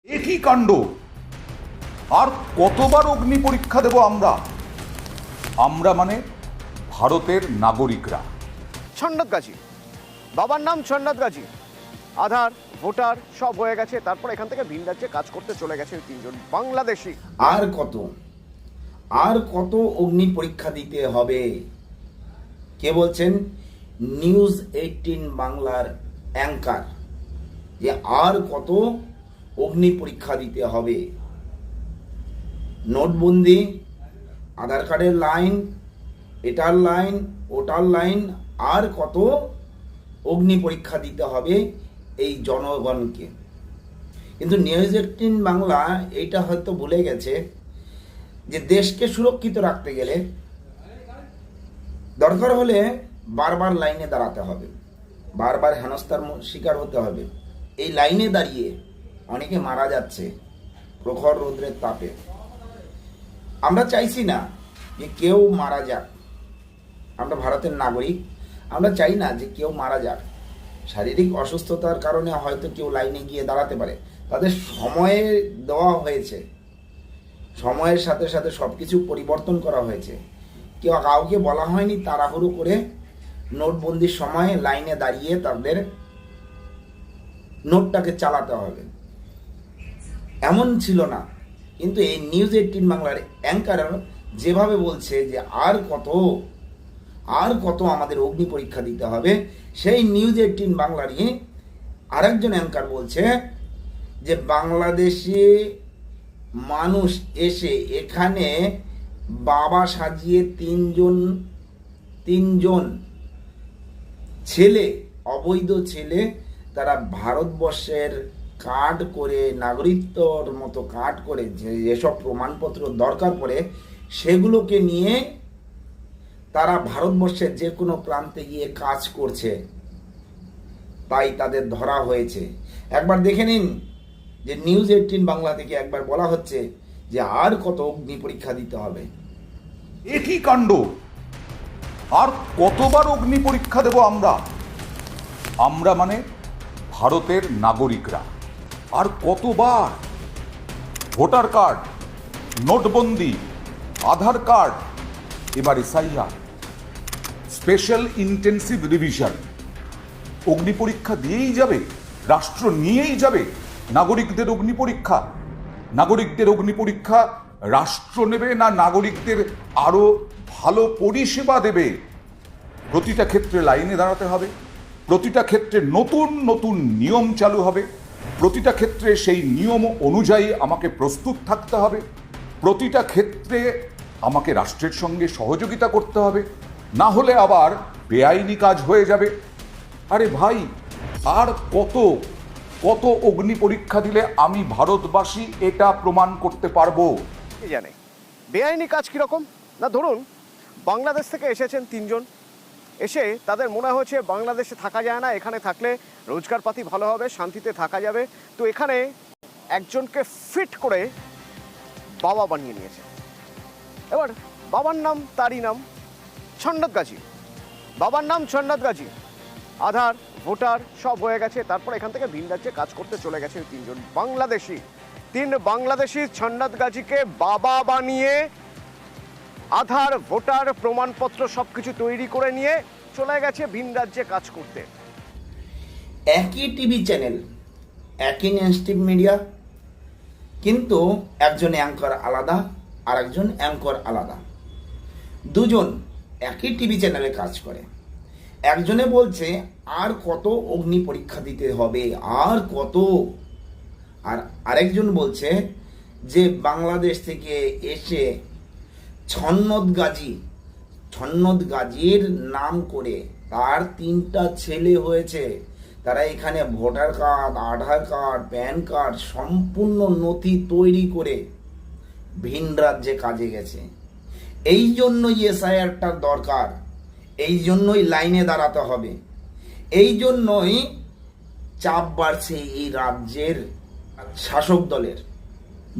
একই কাণ্ড। আর কতবার অগ্নি পরীক্ষা দেব আমরা? আমরা মানে ভারতের নাগরিকরা। ছন্নত গাজী, বাবার নাম ছন্নত গাজী, আধার ভোটার সব হয়ে গেছে। তারপর এখান থেকে ভিন রাজ্যে কাজ করতে চলে গেছে তিনজন বাংলাদেশি। আর কত অগ্নি পরীক্ষা দিতে হবে? কে বলছেন? নিউজ 18 বাংলার অ্যাঙ্কার, যে আর কত অগ্নি পরীক্ষা দিতে হবে। নোটবন্দি, আধার কার্ডের লাইন, এটার লাইন, ওটার লাইন, আর কত অগ্নি পরীক্ষা দিতে হবে এই জনগণকে। কিন্তু নিউজ 18 বাংলা এইটা হয়তো ভুলে গেছে যে দেশকে সুরক্ষিত রাখতে গেলে দরকার হলে বারবার লাইনে দাঁড়াতে হবে, বারবার হেনস্থার শিকার হতে হবে। এই লাইনে দাঁড়িয়ে অনেকে মারা যাচ্ছে প্রখর রৌদ্রের তাপে। আমরা চাইছি না যে কেউ মারা যাক, আমরা ভারতের নাগরিক, আমরা চাই না যে কেউ মারা যাক। শারীরিক অসুস্থতার কারণে হয়তো কেউ লাইনে গিয়ে দাঁড়াতে পারে, তাদের সময়ে দেওয়া হয়েছে, সময়ের সাথে সাথে সব কিছু পরিবর্তন করা হয়েছে। কাউকে বলা হয়নি তাড়াহুড়ো করে নোটবন্দির সময় লাইনে দাঁড়িয়ে তাদের নোটটাকে চালাতে হবে, এমন ছিল না। কিন্তু এই নিউজ 18 বাংলার অ্যাঙ্কার যেভাবে বলছে যে আর কত আমাদের অগ্নি পরীক্ষা দিতে হবে, সেই নিউজ 18 বাংলারই আরেকজন অ্যাঙ্কার বলছে যে বাংলাদেশে মানুষ এসে এখানে বাবা সাজিয়ে তিনজন ছেলে, অবৈধ ছেলে, তারা ভারতবর্ষের কার্ড করে, নাগরিকত্বর মতো কার্ড করে যেসব প্রমাণপত্র দরকার পড়ে সেগুলোকে নিয়ে তারা ভারতবর্ষের যে কোনো প্রান্তে গিয়ে কাজ করছে, তাই তাদের ধরা হয়েছে। একবার দেখে নিন যে নিউজ 18 বাংলা থেকে একবার বলা হচ্ছে যে আর কত অগ্নি পরীক্ষা দিতে হবে। একই কাণ্ড। আর কতবার অগ্নি পরীক্ষা দেব আমরা? আমরা মানে ভারতের নাগরিকরা। আর কতবার? ভোটার কার্ড, নোটবন্দি, আধার কার্ড, এবার এসআইআর, স্পেশাল ইন্টেন্সিভ রিভিশন। অগ্নি পরীক্ষা দিয়েই যাবে, রাষ্ট্র নিয়েই যাবে নাগরিকদের অগ্নি পরীক্ষা। নাগরিকদের অগ্নি পরীক্ষা রাষ্ট্র নেবে না নাগরিকদের আরো ভালো পরিষেবা দেবে? প্রতিটা ক্ষেত্রে লাইনে দাঁড়াতে হবে, প্রতিটা ক্ষেত্রে নতুন নতুন নিয়ম চালু হবে, প্রতিটা ক্ষেত্রে সেই নিয়ম অনুযায়ী আমাকে প্রস্তুত থাকতে হবে, প্রতিটা ক্ষেত্রে আমাকে রাষ্ট্রের সঙ্গে সহযোগিতা করতে হবে, না হলে আবার বেআইনি কাজ হয়ে যাবে। আরে ভাই, আর কত কত অগ্নি পরীক্ষা দিলে আমি ভারতবাসী এটা প্রমাণ করতে পারবো? কে জানে বেআইনি কাজ কিরকম? না ধরুন বাংলাদেশ থেকে এসেছেন তিনজন, এসে তাদের মনে হয়েছে বাংলাদেশে থাকা যায় না, এখানে থাকলে রোজগারপাতি ভালো হবে, শান্তিতে থাকা যাবে। তো এখানে একজনকে ফিট করে বাবা বানিয়ে নিয়েছে। এবার বাবার নাম, তারই নাম ছন্নত গাজী, বাবার নাম ছন্নত গাজী, আধার ভোটার সব হয়ে গেছে। তারপর এখান থেকে ভিন রাজ্যে কাজ করতে চলে গেছে তিন বাংলাদেশি ছন্নত গাজীকে বাবা বানিয়ে আধার ভোটার প্রমাণপত্র সবকিছু তৈরি করে নিয়ে চলে গেছে ভিন রাজ্যে কাজ করতে। একই টিভি চ্যানেল, একই নেস্টিভ মিডিয়া, কিন্তু একজন অ্যাঙ্কর আলাদা আর একজন অ্যাঙ্কর আলাদা। দুজন একই টিভি চ্যানেলে কাজ করে। একজনে বলছে আর কত অগ্নি পরীক্ষা দিতে হবে, আর কত, আর আরেকজন বলছে যে বাংলাদেশ থেকে এসে ছন্নত গাজীর নাম করে তার 3টা ছেলে হয়েছে, তারা এখানে ভোটার কার্ড, আধার কার্ড, প্যান কার্ড সম্পূর্ণ নথি তৈরি করে ভিন রাজ্যে কাজে গেছে। এই জন্যই এসআইআরটা দরকার, এই জন্যই লাইনে দাঁড়াতে হবে, এই জন্যই চাপ বাড়ছে এই রাজ্যের শাসক দলের।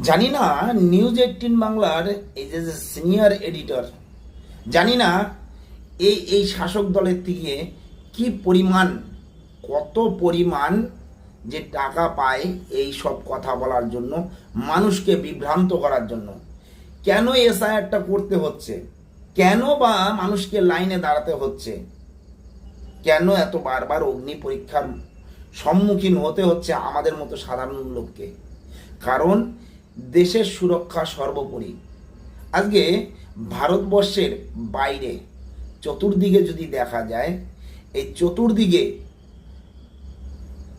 জানি না নিউজ 18 বাংলার এই যে সিনিয়র এডিটর, জানি না এই শাসক দলের থেকে কি পরিমাণ, কত পরিমাণ যে টাকা পায় এই সব কথা বলার জন্য, মানুষকে বিভ্রান্ত করার জন্য। কেন এসআইআরটা করতে হচ্ছে, কেন বা মানুষকে লাইনে দাঁড়াতে হচ্ছে, কেন এত বারবার অগ্নি পরীক্ষার সম্মুখীন হতে হচ্ছে আমাদের মতো সাধারণ লোককে? কারণ দেশের সুরক্ষা সর্বোপরি। আজকে ভারতবর্ষের বাইরে চতুর্দিকে যদি দেখা যায়, এই চতুর্দিকে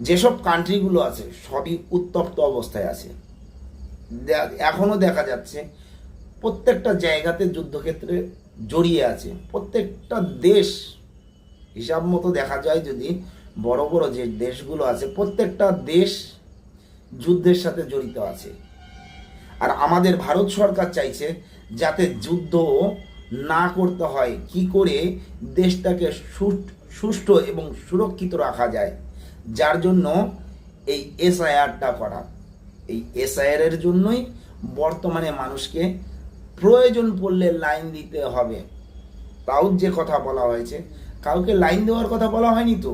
যেসব কান্ট্রিগুলো আছে সবই উত্তপ্ত অবস্থায় আছে। এখনো দেখা যাচ্ছে প্রত্যেকটা জায়গাতে যুদ্ধক্ষেত্রে জড়িয়ে আছে। প্রত্যেকটা দেশ হিসাব মতো দেখা যায়, যদি বড় বড় যে দেশগুলো আছে প্রত্যেকটা দেশ যুদ্ধের সাথে জড়িত আছে। আর আমাদের ভারত সরকার চাইছে যাতে যুদ্ধ না করতে হয়, কি করে দেশটাকে সুষ্ঠু এবং সুরক্ষিত রাখা যায়, যার জন্য এই এসআইআরটা করা। এই এসআইআর এর জন্যই বর্তমানে মানুষকে প্রয়োজন পড়লে লাইন দিতে হবে। তাও যে কথা বলা হয়েছে, কাউকে লাইন দেওয়ার কথা বলা হয়নি তো।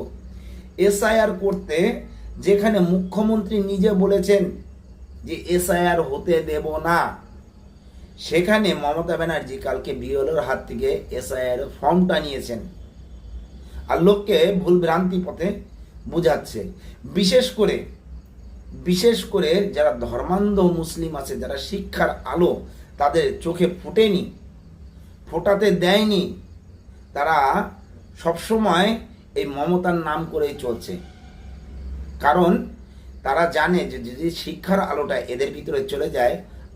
এসআইআর করতে, যেখানে মুখ্যমন্ত্রী নিজে বলেছেন যে এসআইআর হতে দেব না, সেখানে মমতা ব্যানার্জি কালকে বিএলওর হাত থেকে এসআইআর ফর্মটা নিয়েছেন আর লোককে ভুল ভ্রান্তি পথে বুঝাচ্ছে। বিশেষ করে যারা ধর্মান্ধ মুসলিম আছে, যারা শিক্ষার আলো তাদের চোখে ফোটাতে দেয়নি, তারা সবসময় এই মমতার নাম করেই চলছে। কারণ তারা জানে যে যদি শিক্ষার আলোটা এদের ভিতরে চলে যায়,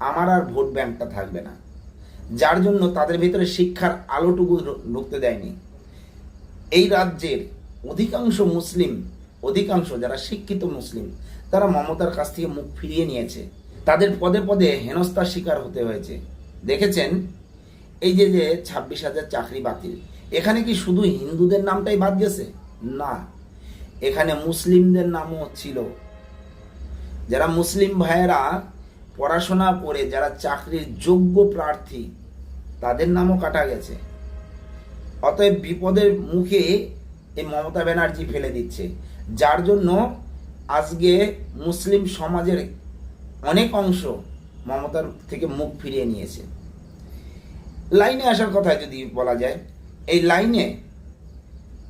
আমার আর ভোট ব্যাংকটা থাকবে না, যার জন্য তাদের ভিতরে শিক্ষার আলোটুকু ঢুকতে দেয়নি। এই রাজ্যের অধিকাংশ যারা শিক্ষিত মুসলিম, তারা মমতার কাছ থেকে মুখ ফিরিয়ে নিয়েছে। তাদের পদে পদে হেনস্থার শিকার হতে হয়েছে। দেখেছেন এই যে 26,000 চাকরি বাতিল, এখানে কি শুধু হিন্দুদের নামটাই বাদ গেছে? না, এখানে মুসলিমদের নামও ছিল। যারা মুসলিম ভাইয়েরা পড়াশোনা করে যারা চাকরির যোগ্য প্রার্থী, তাদের নামও কাটা গেছে। অতএব বিপদের মুখে এই মমতা ব্যানার্জি ফেলে দিচ্ছে, যার জন্য আজকে মুসলিম সমাজের অনেক অংশ মমতার থেকে মুখ ফিরিয়ে নিয়েছে। লাইনে আসার কথা যদি বলা যায়, এই লাইনে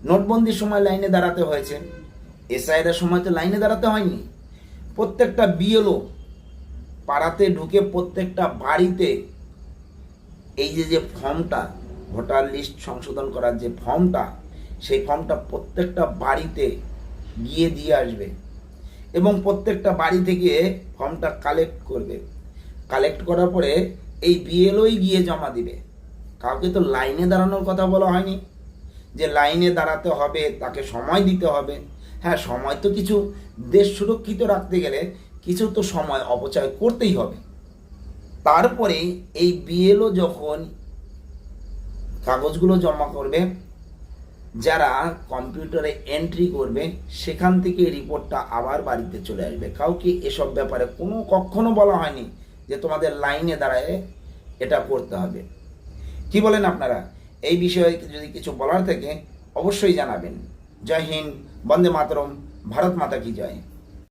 নোটবন্দির সময় লাইনে দাঁড়াতে হয়েছে, এসআইআর সময় তো লাইনে দাঁড়াতে হয়নি। প্রত্যেকটা বিএলও পাড়াতে ঢুকে প্রত্যেকটা বাড়িতে এই যে ফর্মটা, ভোটার লিস্ট সংশোধন করার যে ফর্মটা, সেই ফর্মটা প্রত্যেকটা বাড়িতে গিয়ে দিয়ে আসবে এবং প্রত্যেকটা বাড়ি থেকে ফর্মটা কালেক্ট করার পরে এই বিএলওই গিয়ে জমা দিবে। কাউকে তো লাইনে দাঁড়ানোর কথা বলা হয়নি যে লাইনে দাঁড়াতে হবে, তাকে সময় দিতে হবে। হ্যাঁ, সময় তো কিছু, দেশ সুরক্ষিত রাখতে গেলে কিছু তো সময় অপচয় করতেই হবে। তারপরে এই বিএলও যখন কাগজগুলো জমা করবে, যারা কম্পিউটারে এন্ট্রি করবে, সেখান থেকে রিপোর্টটা আবার বাড়িতে চলে আসবে। কাউকে এসব ব্যাপারে কখনো বলা হয়নি যে তোমাদের লাইনে দাঁড়ায় এটা করতে হবে। কি বলেন আপনারা? এই বিষয়ে যদি কিছু বলার থাকে অবশ্যই জানাবেন। জয় হিন্দ, বন্দে মাতরম, ভারত মাতা কি জয়।